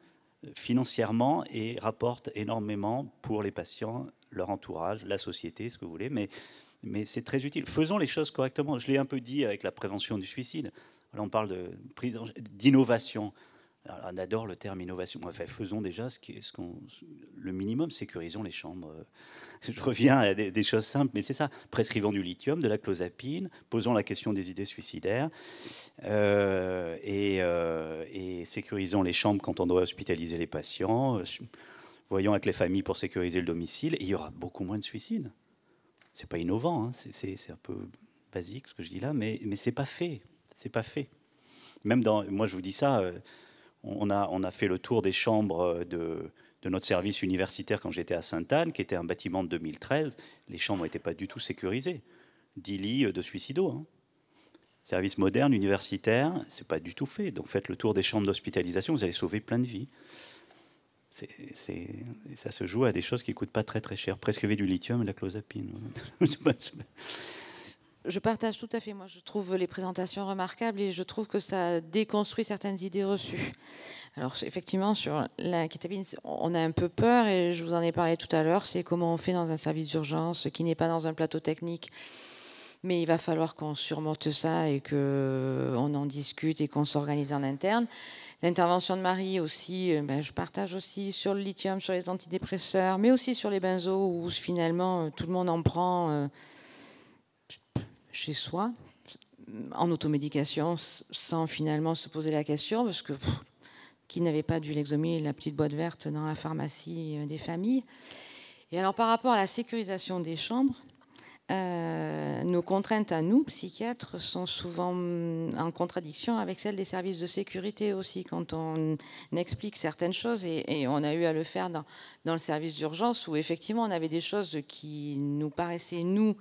financièrement et rapportent énormément pour les patients, leur entourage, la société, ce que vous voulez, mais c'est très utile. Faisons les choses correctement. Je l'ai un peu dit avec la prévention du suicide. Là, on parle d'innovation. On adore le terme innovation. Enfin, faisons déjà le minimum, sécurisons les chambres. Je reviens à des choses simples, mais c'est ça. Prescrivons du lithium, de la clozapine, posons la question des idées suicidaires et sécurisons les chambres quand on doit hospitaliser les patients. Voyons avec les familles pour sécuriser le domicile. Et il y aura beaucoup moins de suicides. C'est pas innovant, hein. C'est un peu basique ce que je dis là, mais c'est pas fait. C'est pas fait. Même moi, je vous dis ça. On a fait le tour des chambres de notre service universitaire quand j'étais à Sainte-Anne, qui était un bâtiment de 2013. Les chambres n'étaient pas du tout sécurisées. 10 lits de suicidio. Hein. Service moderne, universitaire, c'est pas du tout fait. Donc faites le tour des chambres d'hospitalisation, vous allez sauver plein de vies. Ça se joue à des choses qui ne coûtent pas très très cher. Prescrivez du lithium et de la clozapine. Je partage tout à fait. Moi, je trouve les présentations remarquables et je trouve que ça déconstruit certaines idées reçues. Alors, effectivement, sur la kétamine, on a un peu peur et je vous en ai parlé tout à l'heure. C'est comment on fait dans un service d'urgence qui n'est pas dans un plateau technique. Mais il va falloir qu'on surmonte ça et qu'on en discute et qu'on s'organise en interne. L'intervention de Marie aussi, je partage aussi sur le lithium, sur les antidépresseurs, mais aussi sur les benzos où finalement tout le monde en prend chez soi, en automédication, sans finalement se poser la question, parce que qui n'avait pas du Lexomil, la petite boîte verte dans la pharmacie des familles. Et alors par rapport à la sécurisation des chambres, nos contraintes à nous, psychiatres, sont souvent en contradiction avec celles des services de sécurité aussi, quand on explique certaines choses, et on a eu à le faire dans le service d'urgence, où effectivement on avait des choses qui nous paraissaient, nous,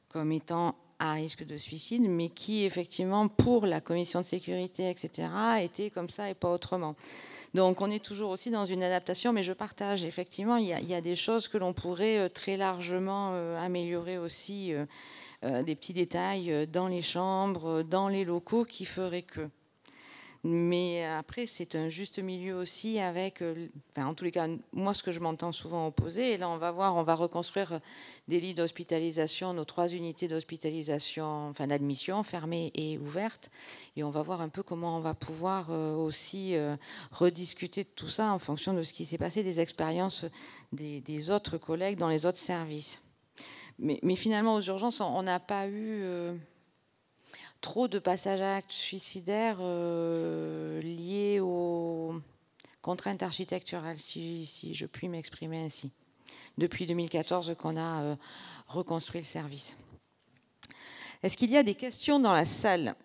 comme étant à risque de suicide, mais qui effectivement, pour la commission de sécurité, etc., étaient comme ça et pas autrement. Donc on est toujours aussi dans une adaptation, mais je partage, effectivement, il y a des choses que l'on pourrait très largement améliorer aussi, des petits détails dans les chambres, dans les locaux qui feraient que. Mais après, c'est un juste milieu aussi avec, en tous les cas, moi, ce que je m'entends souvent opposer, et là, on va reconstruire des lits d'hospitalisation, nos 3 unités d'hospitalisation, enfin d'admission, fermées et ouvertes, et on va voir un peu comment on va pouvoir aussi rediscuter de tout ça en fonction de ce qui s'est passé, des expériences des autres collègues dans les autres services. Mais finalement, aux urgences, on n'a pas eu trop de passages à actes suicidaires liés aux contraintes architecturales, si je puis m'exprimer ainsi, depuis 2014 qu'on a reconstruit le service. Est-ce qu'il y a des questions dans la salle?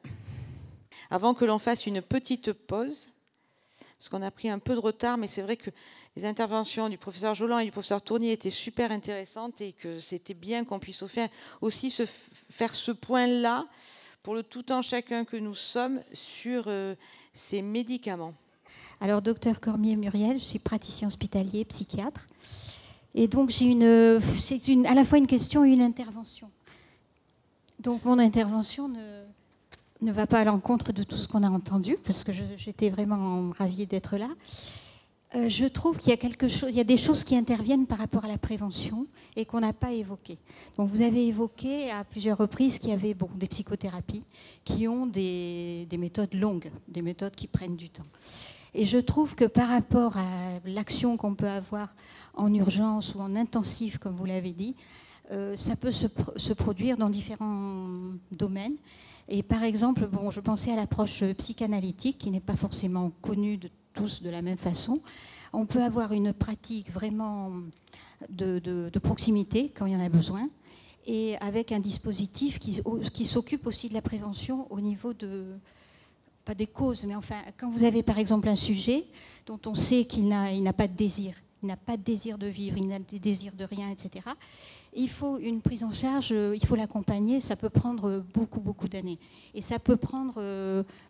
Avant que l'on fasse une petite pause, parce qu'on a pris un peu de retard, mais c'est vrai que les interventions du professeur Joland et du professeur Tournier étaient super intéressantes et que c'était bien qu'on puisse aussi faire ce point-là pour le tout temps chacun que nous sommes sur ces médicaments. Alors, docteur Cormier-Muriel, je suis praticien hospitalier, psychiatre. Et donc, c'est à la fois une question et une intervention. Donc, mon intervention ne va pas à l'encontre de tout ce qu'on a entendu, parce que j'étais vraiment ravie d'être là. Je trouve qu'il y a des choses qui interviennent par rapport à la prévention et qu'on n'a pas évoquées. Donc vous avez évoqué à plusieurs reprises qu'il y avait des psychothérapies qui ont des méthodes longues, des méthodes qui prennent du temps. Et je trouve que par rapport à l'action qu'on peut avoir en urgence ou en intensif, comme vous l'avez dit, ça peut se produire dans différents domaines. Et par exemple, je pensais à l'approche psychanalytique qui n'est pas forcément connue de tous de la même façon. On peut avoir une pratique vraiment de proximité quand il y en a besoin, et avec un dispositif qui s'occupe aussi de la prévention au niveau pas des causes, mais enfin, quand vous avez par exemple un sujet dont on sait qu'il n'a pas de désir, il n'a pas de désir de vivre, il n'a de désir de rien, etc., il faut une prise en charge, il faut l'accompagner, ça peut prendre beaucoup d'années. Et ça peut prendre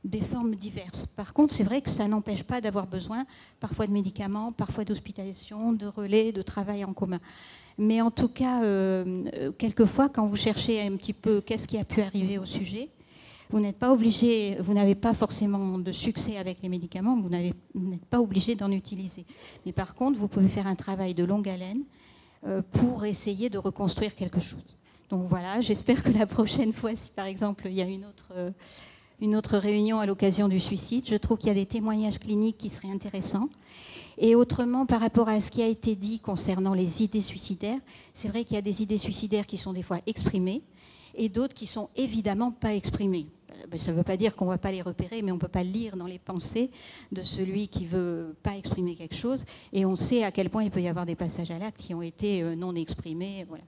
des formes diverses. Par contre, c'est vrai que ça n'empêche pas d'avoir besoin parfois de médicaments, parfois d'hospitalisation, de relais, de travail en commun. Mais en tout cas, quelquefois, quand vous cherchez un petit peu qu'est-ce qui a pu arriver au sujet, vous n'êtes pas obligé, vous n'avez pas forcément de succès avec les médicaments, vous n'êtes pas obligé d'en utiliser. Mais par contre, vous pouvez faire un travail de longue haleine pour essayer de reconstruire quelque chose. Donc voilà, j'espère que la prochaine fois, si par exemple il y a une autre réunion à l'occasion du suicide, je trouve qu'il y a des témoignages cliniques qui seraient intéressants. Et autrement, par rapport à ce qui a été dit concernant les idées suicidaires, c'est vrai qu'il y a des idées suicidaires qui sont des fois exprimées et d'autres qui sont évidemment pas exprimées. Ça ne veut pas dire qu'on ne va pas les repérer, mais on ne peut pas lire dans les pensées de celui qui ne veut pas exprimer quelque chose. Et on sait à quel point il peut y avoir des passages à l'acte qui ont été non exprimés. Voilà.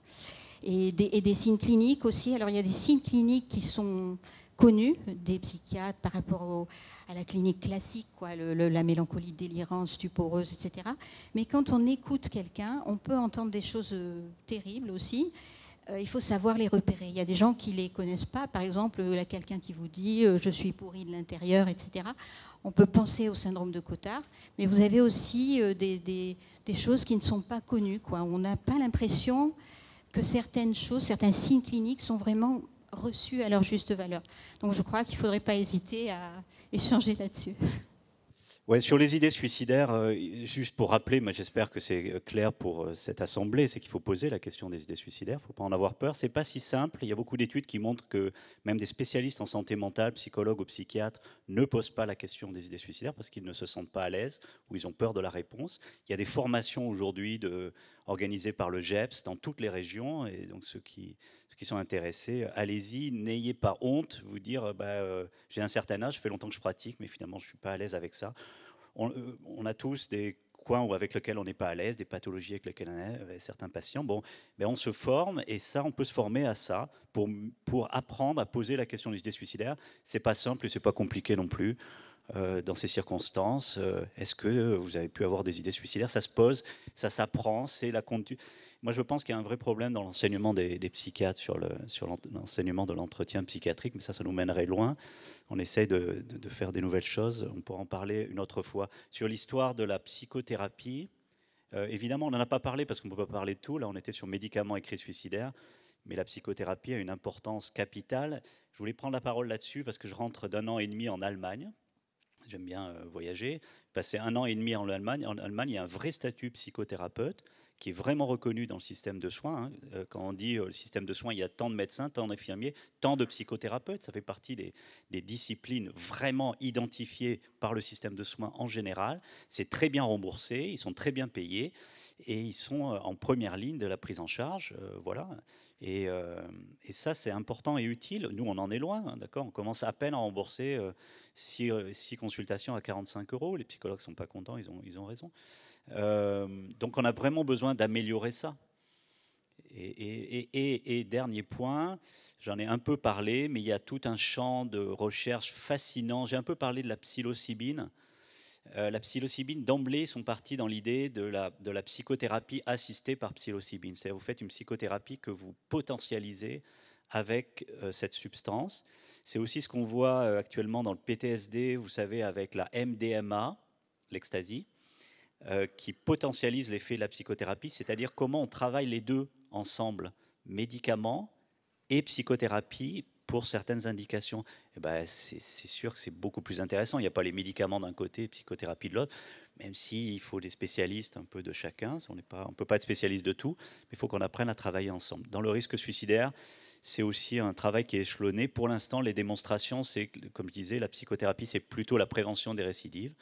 Et des signes cliniques aussi. Alors il y a des signes cliniques qui sont connus des psychiatres par rapport à la clinique classique, quoi, la mélancolie délirante, stuporeuse, etc. Mais quand on écoute quelqu'un, on peut entendre des choses terribles aussi. Il faut savoir les repérer. Il y a des gens qui ne les connaissent pas. Par exemple, quelqu'un qui vous dit « je suis pourri de l'intérieur », etc. On peut penser au syndrome de Cotard. Mais vous avez aussi des choses qui ne sont pas connues, quoi. On n'a pas l'impression que certaines choses, certains signes cliniques sont vraiment reçus à leur juste valeur. Donc je crois qu'il ne faudrait pas hésiter à échanger là-dessus. Ouais, sur les idées suicidaires, juste pour rappeler, mais j'espère que c'est clair pour cette assemblée, c'est qu'il faut poser la question des idées suicidaires, il ne faut pas en avoir peur. Ce n'est pas si simple. Il y a beaucoup d'études qui montrent que même des spécialistes en santé mentale, psychologues ou psychiatres, ne posent pas la question des idées suicidaires parce qu'ils ne se sentent pas à l'aise ou ils ont peur de la réponse. Il y a des formations aujourd'hui organisées par le GEPS dans toutes les régions, et donc ceux qui sont intéressés, allez-y, n'ayez pas honte, vous dire j'ai un certain âge, ça fait longtemps que je pratique, mais finalement je ne suis pas à l'aise avec ça. On a tous des coins avec lesquels on n'est pas à l'aise, des pathologies avec lesquelles on est, avec certains patients. Bon, on se forme, et ça, on peut se former à ça pour apprendre à poser la question des idées suicidaires. C'est pas simple et c'est pas compliqué non plus. Dans ces circonstances, est-ce que vous avez pu avoir des idées suicidaires? Ça se pose, ça s'apprend, c'est la conduite. Moi, je pense qu'il y a un vrai problème dans l'enseignement des psychiatres sur l'enseignement de l'entretien psychiatrique, mais ça nous mènerait loin. On essaye de faire des nouvelles choses. On pourra en parler une autre fois. Sur l'histoire de la psychothérapie, évidemment, on n'en a pas parlé parce qu'on ne peut pas parler de tout. Là, on était sur médicaments et crise suicidaire. Mais la psychothérapie a une importance capitale. Je voulais prendre la parole là-dessus parce que je rentre d'1 an et demi en Allemagne. J'aime bien voyager. Passer 1 an et demi en Allemagne. En Allemagne, il y a un vrai statut psychothérapeute qui est vraiment reconnu dans le système de soins. Quand on dit le système de soins, il y a tant de médecins, tant d'infirmiers, tant de psychothérapeutes. Ça fait partie des disciplines vraiment identifiées par le système de soins en général. C'est très bien remboursé, ils sont très bien payés et ils sont en première ligne de la prise en charge. Voilà. Et ça, c'est important et utile. Nous, on en est loin, d'accord. On commence à peine à rembourser 6 consultations à 45 €. Les psychologues ne sont pas contents, ils ont raison. Donc, on a vraiment besoin d'améliorer ça. Et dernier point, j'en ai un peu parlé, mais il y a tout un champ de recherche fascinant. J'ai un peu parlé de la psilocybine. La psilocybine, d'emblée, sont partis dans l'idée de la psychothérapie assistée par psilocybine. C'est-à-dire vous faites une psychothérapie que vous potentialisez avec cette substance. C'est aussi ce qu'on voit actuellement dans le PTSD, vous savez, avec la MDMA, l'ecstasy, qui potentialise l'effet de la psychothérapie, c'est-à-dire comment on travaille les deux ensemble, médicaments et psychothérapie, pour certaines indications. Et c'est sûr que c'est beaucoup plus intéressant. Il n'y a pas les médicaments d'un côté, psychothérapie de l'autre, même s'il faut des spécialistes un peu de chacun. On ne peut pas être spécialiste de tout, mais il faut qu'on apprenne à travailler ensemble. Dans le risque suicidaire, c'est aussi un travail qui est échelonné. Pour l'instant, les démonstrations, c'est, comme je disais, la psychothérapie, c'est plutôt la prévention des récidives.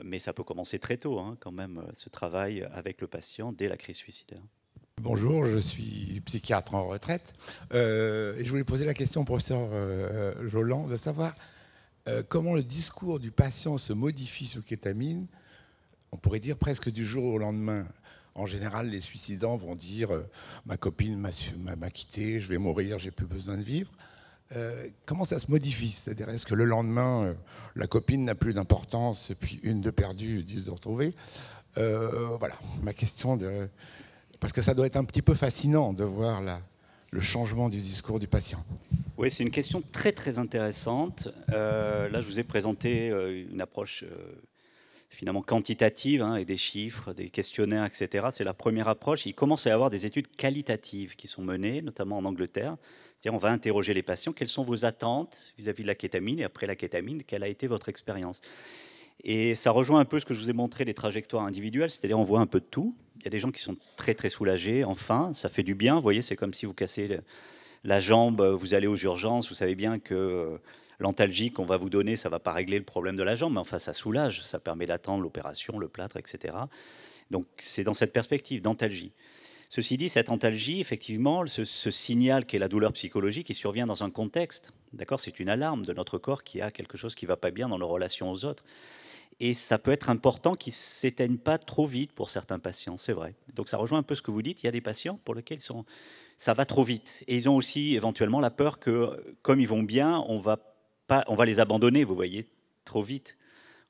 Mais ça peut commencer très tôt, quand même, ce travail avec le patient dès la crise suicidaire. Bonjour, je suis psychiatre en retraite. Et je voulais poser la question au professeur Joland de savoir comment le discours du patient se modifie sous kétamine, on pourrait dire presque du jour au lendemain. En général, les suicidants vont dire ma copine m'a quitté, je vais mourir, j'ai plus besoin de vivre. Comment ça se modifie? C'est-à-dire, est-ce que le lendemain, la copine n'a plus d'importance, et puis une de perdue, 10 de retrouvée? Voilà, ma question de... Parce que ça doit être un petit peu fascinant de voir le changement du discours du patient. Oui, c'est une question très très intéressante. Là, je vous ai présenté une approche finalement quantitative, et des chiffres, des questionnaires, etc. C'est la première approche. Il commence à y avoir des études qualitatives qui sont menées, notamment en Angleterre. C'est-à-dire, on va interroger les patients. Quelles sont vos attentes vis-à-vis de la kétamine? Et après la kétamine, quelle a été votre expérience? Et ça rejoint un peu ce que je vous ai montré, les trajectoires individuelles. C'est-à-dire, on voit un peu de tout. Il y a des gens qui sont très très soulagés. Enfin, ça fait du bien. Vous voyez, c'est comme si vous cassez la jambe, vous allez aux urgences. Vous savez bien que l'antalgique qu'on va vous donner, ça ne va pas régler le problème de la jambe, mais enfin, ça soulage, ça permet d'attendre l'opération, le plâtre, etc. Donc, c'est dans cette perspective d'antalgie. Ceci dit, cette antalgie, effectivement, ce signal qui est la douleur psychologique, il survient dans un contexte. D'accord, c'est une alarme de notre corps qui a quelque chose qui ne va pas bien dans nos relations aux autres. Et ça peut être important qu'il ne s'éteigne pas trop vite pour certains patients, c'est vrai. Donc, ça rejoint un peu ce que vous dites. Il y a des patients pour lesquels ça va trop vite. Et ils ont aussi éventuellement la peur que, comme ils vont bien, on va les abandonner, vous voyez, trop vite.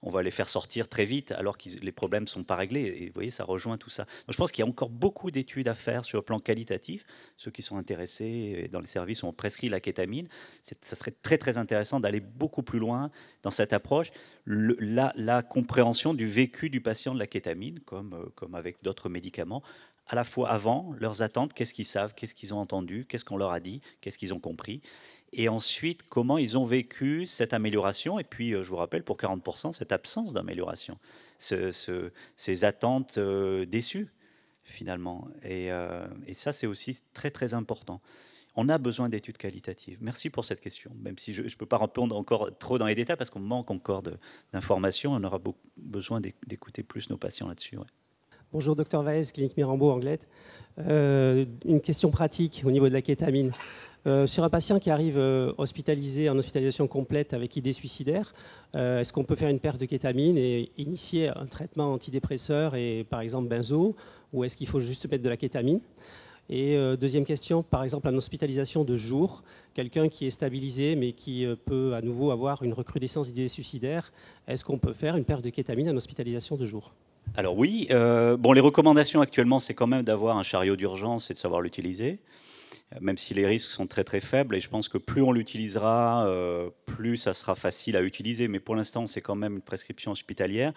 On va les faire sortir très vite alors que les problèmes ne sont pas réglés. Et vous voyez, ça rejoint tout ça. Donc, je pense qu'il y a encore beaucoup d'études à faire sur le plan qualitatif. Ceux qui sont intéressés dans les services ont prescrit la kétamine. Ça serait très, très intéressant d'aller beaucoup plus loin dans cette approche. La compréhension du vécu du patient de la kétamine, comme avec d'autres médicaments, à la fois avant, leurs attentes, qu'est-ce qu'ils savent, qu'est-ce qu'ils ont entendu, qu'est-ce qu'on leur a dit, qu'est-ce qu'ils ont compris. Et ensuite, comment ils ont vécu cette amélioration. Et puis, je vous rappelle, pour 40%, cette absence d'amélioration. Ces attentes déçues, finalement. Et ça, c'est aussi très, très important. On a besoin d'études qualitatives. Merci pour cette question. Même si je ne peux pas répondre encore trop dans les détails, parce qu'on manque encore d'informations. On aura besoin d'écouter plus nos patients là-dessus. Ouais. Bonjour, Dr Vaez, clinique Mirambeau, Anglet. Une question pratique au niveau de la kétamine. Sur un patient qui arrive hospitalisé en hospitalisation complète avec idée suicidaire, est-ce qu'on peut faire une perte de kétamine et initier un traitement antidépresseur et par exemple benzo, ou est-ce qu'il faut juste mettre de la kétamine? Et deuxième question, par exemple en hospitalisation de jour, quelqu'un qui est stabilisé mais qui peut à nouveau avoir une recrudescence d'idées suicidaires, est-ce qu'on peut faire une perte de kétamine en hospitalisation de jour? Alors oui, les recommandations actuellement, c'est quand même d'avoir un chariot d'urgence et de savoir l'utiliser, même si les risques sont très très faibles. Et je pense que plus on l'utilisera, plus ça sera facile à utiliser. Mais pour l'instant, c'est quand même une prescription hospitalière.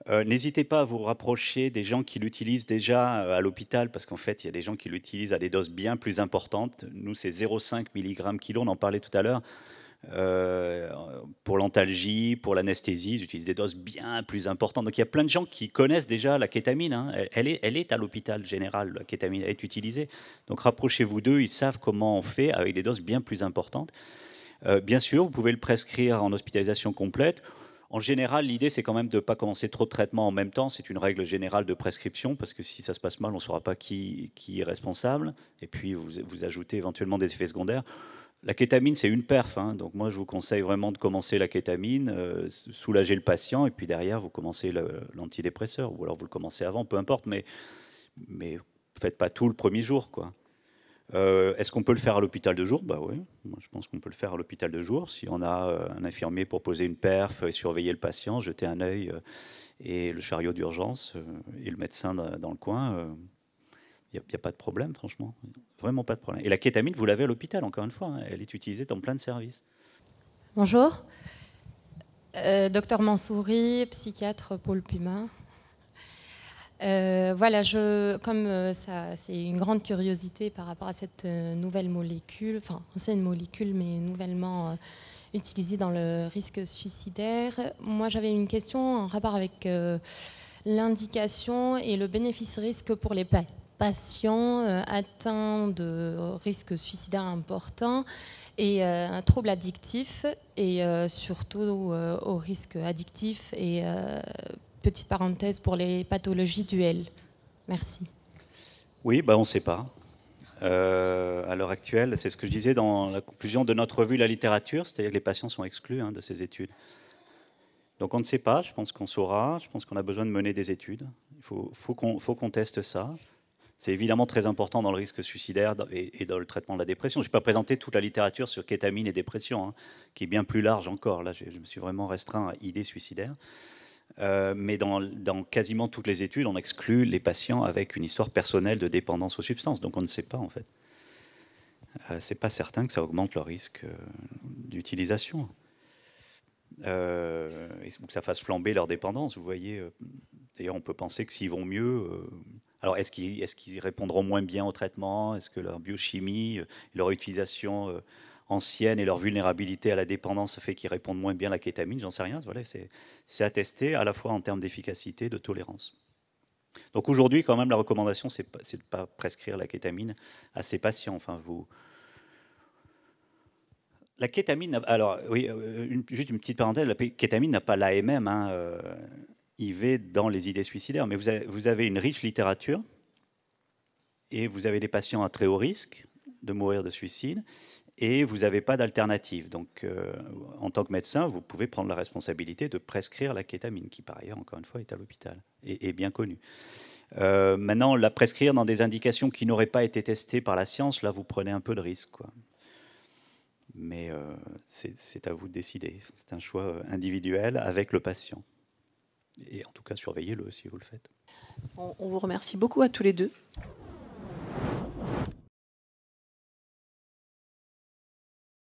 N'hésitez pas à vous rapprocher des gens qui l'utilisent déjà à l'hôpital, parce qu'en fait, il y a des gens qui l'utilisent à des doses bien plus importantes. Nous, c'est 0,5 mg/kg, on en parlait tout à l'heure. Pour l'antalgie, pour l'anesthésie, ils utilisent des doses bien plus importantes. Donc il y a plein de gens qui connaissent déjà la kétamine. Elle est à l'hôpital général, la kétamine, elle est utilisée. Donc rapprochez-vous d'eux, ils savent comment on fait avec des doses bien plus importantes. Bien sûr, vous pouvez le prescrire en hospitalisation complète. En général, l'idée, c'est quand même de ne pas commencer trop de traitements en même temps. C'est une règle générale de prescription, parce que si ça se passe mal, on ne saura pas qui est responsable. Et puis, vous ajoutez éventuellement des effets secondaires. La kétamine, c'est une perf, donc moi je vous conseille vraiment de commencer la kétamine, soulager le patient, et puis derrière vous commencez l'antidépresseur, ou alors vous le commencez avant, peu importe, mais faites pas tout le premier jour, quoi. Est-ce qu'on peut le faire à l'hôpital de jour? Bah oui, moi je pense qu'on peut le faire à l'hôpital de jour. Si on a un infirmier pour poser une perf et surveiller le patient, jeter un œil, et le chariot d'urgence, et le médecin dans le coin, il n'y a pas de problème, franchement. Vraiment pas de problème. Et la kétamine, vous l'avez à l'hôpital, encore une fois. Elle est utilisée dans plein de services. Bonjour. Docteur Mansouri, psychiatre Pôle Puma. Voilà, comme ça, c'est une grande curiosité par rapport à cette nouvelle molécule, enfin, ancienne molécule, mais nouvellement utilisée dans le risque suicidaire. Moi, j'avais une question en rapport avec l'indication et le bénéfice-risque pour les patients atteints de risques suicidaires importants et un trouble addictif et surtout au risque addictif et petite parenthèse pour les pathologies duelles. Merci. Oui, on ne sait pas. À l'heure actuelle, c'est ce que je disais dans la conclusion de notre revue La littérature, c'est-à-dire que les patients sont exclus de ces études. Donc on ne sait pas, je pense qu'on saura, je pense qu'on a besoin de mener des études. Il faut qu'on teste ça. C'est évidemment très important dans le risque suicidaire et dans le traitement de la dépression. Je n'ai pas présenté toute la littérature sur kétamine et dépression, qui est bien plus large encore. Là, je me suis vraiment restreint à idées suicidaires. Mais dans quasiment toutes les études, on exclut les patients avec une histoire personnelle de dépendance aux substances. Donc on ne sait pas, en fait. C'est pas certain que ça augmente leur risque d'utilisation. Et que ça fasse flamber leur dépendance. Vous voyez, d'ailleurs, on peut penser que s'ils vont mieux... alors, est-ce qu'ils répondront moins bien au traitement? Est-ce que leur biochimie, leur utilisation... ancienne et leur vulnérabilité à la dépendance fait qu'ils répondent moins bien à la kétamine, j'en sais rien. Voilà, c'est attesté à la fois en termes d'efficacité, de tolérance. Donc aujourd'hui, quand même, la recommandation, c'est de ne pas prescrire la kétamine à ces patients. Enfin, la kétamine, alors oui, juste une petite parenthèse, la kétamine n'a pas l'AMM, IV dans les idées suicidaires, mais vous avez une riche littérature et vous avez des patients à très haut risque de mourir de suicide. Et vous n'avez pas d'alternative. Donc, en tant que médecin, vous pouvez prendre la responsabilité de prescrire la kétamine, qui par ailleurs, encore une fois, est à l'hôpital et est bien connue. Maintenant, la prescrire dans des indications qui n'auraient pas été testées par la science, là, vous prenez un peu de risque, quoi. Mais c'est à vous de décider. C'est un choix individuel avec le patient. Et en tout cas, surveillez-le si vous le faites. On vous remercie beaucoup à tous les deux.